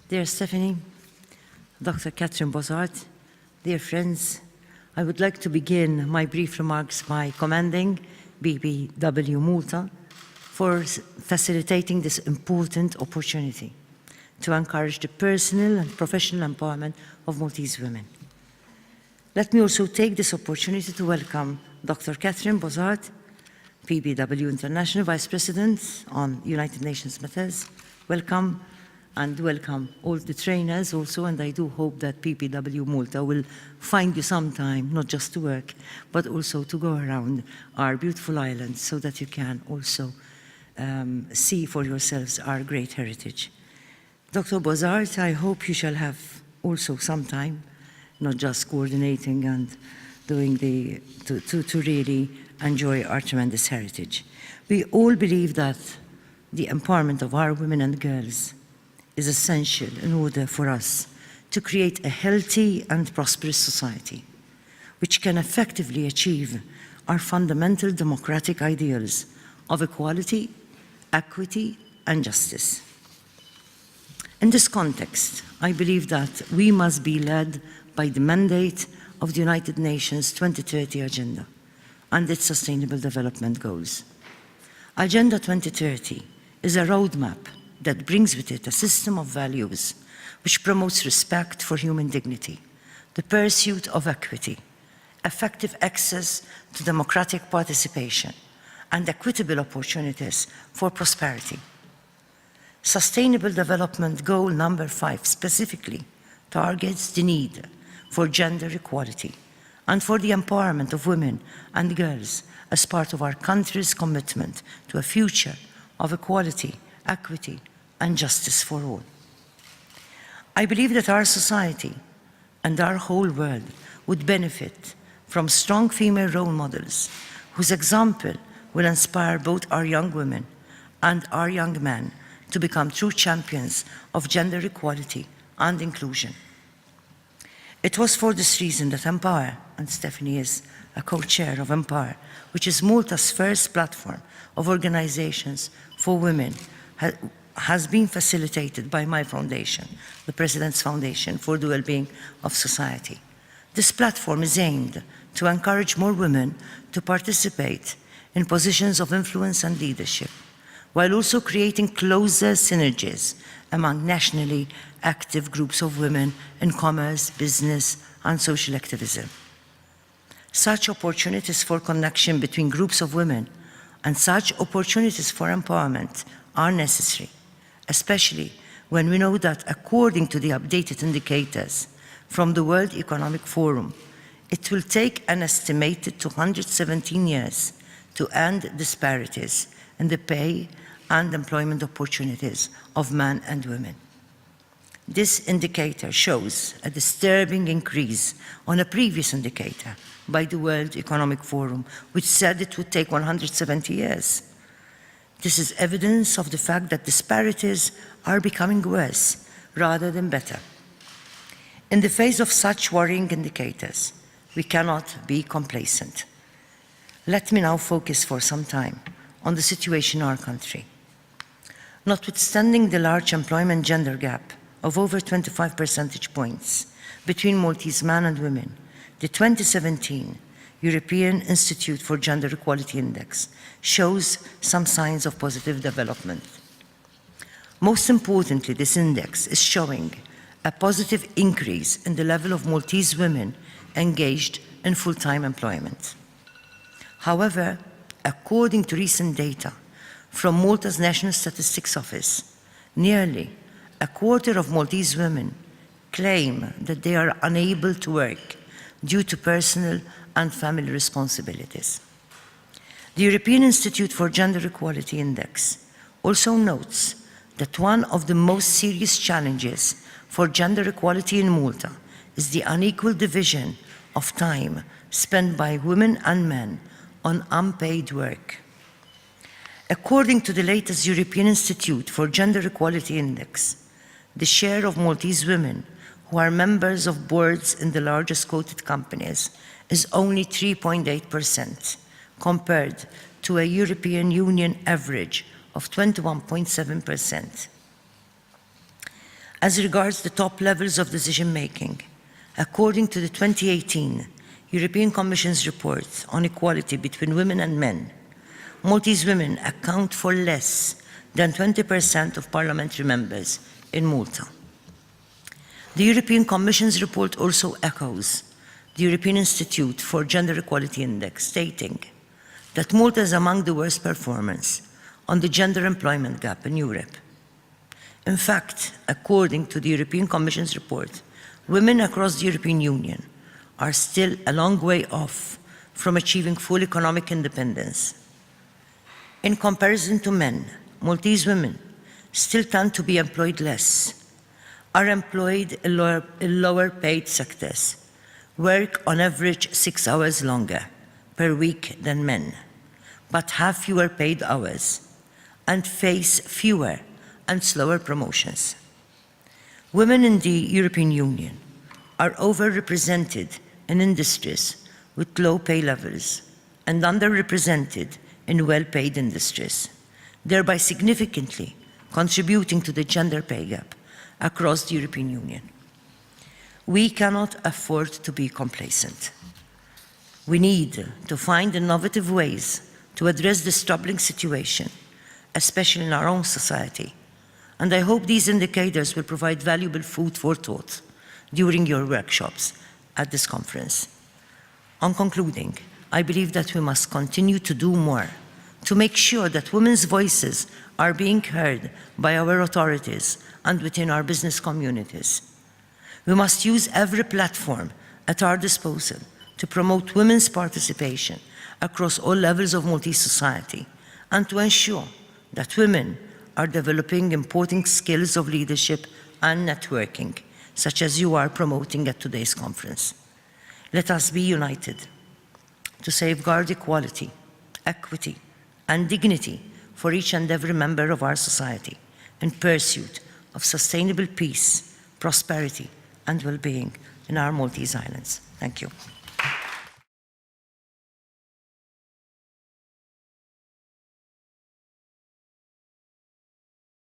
Dear Stephanie, Dr. Catherine Bossart, dear friends, I would like to begin my brief remarks by commending BPW Malta for facilitating this important opportunity to encourage the personal and professional empowerment of Maltese women. Let me also take this opportunity to welcome Dr. Catherine Bossart, BPW International Vice President on United Nations Matters. Welcome, and welcome all the trainers also, and I do hope that BPW Malta will find you some time, not just to work, but also to go around our beautiful island so that you can also see for yourselves our great heritage. Dr. Bossart, I hope you shall have also some time, not just coordinating and doing to really enjoy our tremendous heritage. We all believe that the empowerment of our women and girls is essential in order for us to create a healthy and prosperous society, which can effectively achieve our fundamental democratic ideals of equality, equity, and justice. In this context, I believe that we must be led by the mandate of the United Nations 2030 Agenda and its Sustainable Development Goals. Agenda 2030 is a roadmap that brings with it a system of values which promotes respect for human dignity, the pursuit of equity, effective access to democratic participation, and equitable opportunities for prosperity. Sustainable Development Goal number 5 specifically targets the need for gender equality and for the empowerment of women and girls as part of our country's commitment to a future of equality, equity, and justice for all. I believe that our society and our whole world would benefit from strong female role models whose example will inspire both our young women and our young men to become true champions of gender equality and inclusion. It was for this reason that Empower, and Stephanie is a co-chair of Empower, which is Malta's first platform of organizations for women, has been facilitated by my foundation, the President's Foundation for the Wellbeing of Society. This platform is aimed to encourage more women to participate in positions of influence and leadership, while also creating closer synergies among nationally active groups of women in commerce, business, and social activism. Such opportunities for connection between groups of women and such opportunities for empowerment are necessary, especially when we know that according to the updated indicators from the World Economic Forum, it will take an estimated 217 years to end disparities in the pay and employment opportunities of men and women. This indicator shows a disturbing increase on a previous indicator by the World Economic Forum, which said it would take 170 years. This is evidence of the fact that disparities are becoming worse rather than better. In the face of such worrying indicators, we cannot be complacent. Let me now focus for some time on the situation in our country. Notwithstanding the large employment gender gap of over 25 percentage points between Maltese men and women, the 2017 European Institute for Gender Equality Index shows some signs of positive development. Most importantly, this index is showing a positive increase in the level of Maltese women engaged in full-time employment. However, according to recent data from Malta's National Statistics Office, nearly a quarter of Maltese women claim that they are unable to work due to personal and family responsibilities. The European Institute for Gender Equality Index also notes that one of the most serious challenges for gender equality in Malta is the unequal division of time spent by women and men on unpaid work. According to the latest European Institute for Gender Equality Index, the share of Maltese women who are members of boards in the largest quoted companies is only 3.8%, compared to a European Union average of 21.7%. As regards the top levels of decision-making, according to the 2018 European Commission's report on equality between women and men, Maltese women account for less than 20% of parliamentary members in Malta. The European Commission's report also echoes the European Institute for Gender Equality Index, stating that Malta is among the worst performers on the gender employment gap in Europe. In fact, according to the European Commission's report, women across the European Union are still a long way off from achieving full economic independence. In comparison to men, Maltese women still tend to be employed less, are employed in lower paid sectors, work on average 6 hours longer per week than men, but have fewer paid hours and face fewer and slower promotions. Women in the European Union are overrepresented in industries with low pay levels and underrepresented in well-paid industries, thereby significantly contributing to the gender pay gap across the European Union. We cannot afford to be complacent. We need to find innovative ways to address this troubling situation, especially in our own society. And I hope these indicators will provide valuable food for thought during your workshops at this conference. On concluding, I believe that we must continue to do more to make sure that women's voices are being heard by our authorities and within our business communities. We must use every platform at our disposal to promote women's participation across all levels of Maltese society and to ensure that women are developing important skills of leadership and networking, such as you are promoting at today's conference. Let us be united to safeguard equality, equity, and dignity for each and every member of our society in pursuit of sustainable peace, prosperity, and well-being in our Maltese islands. Thank you.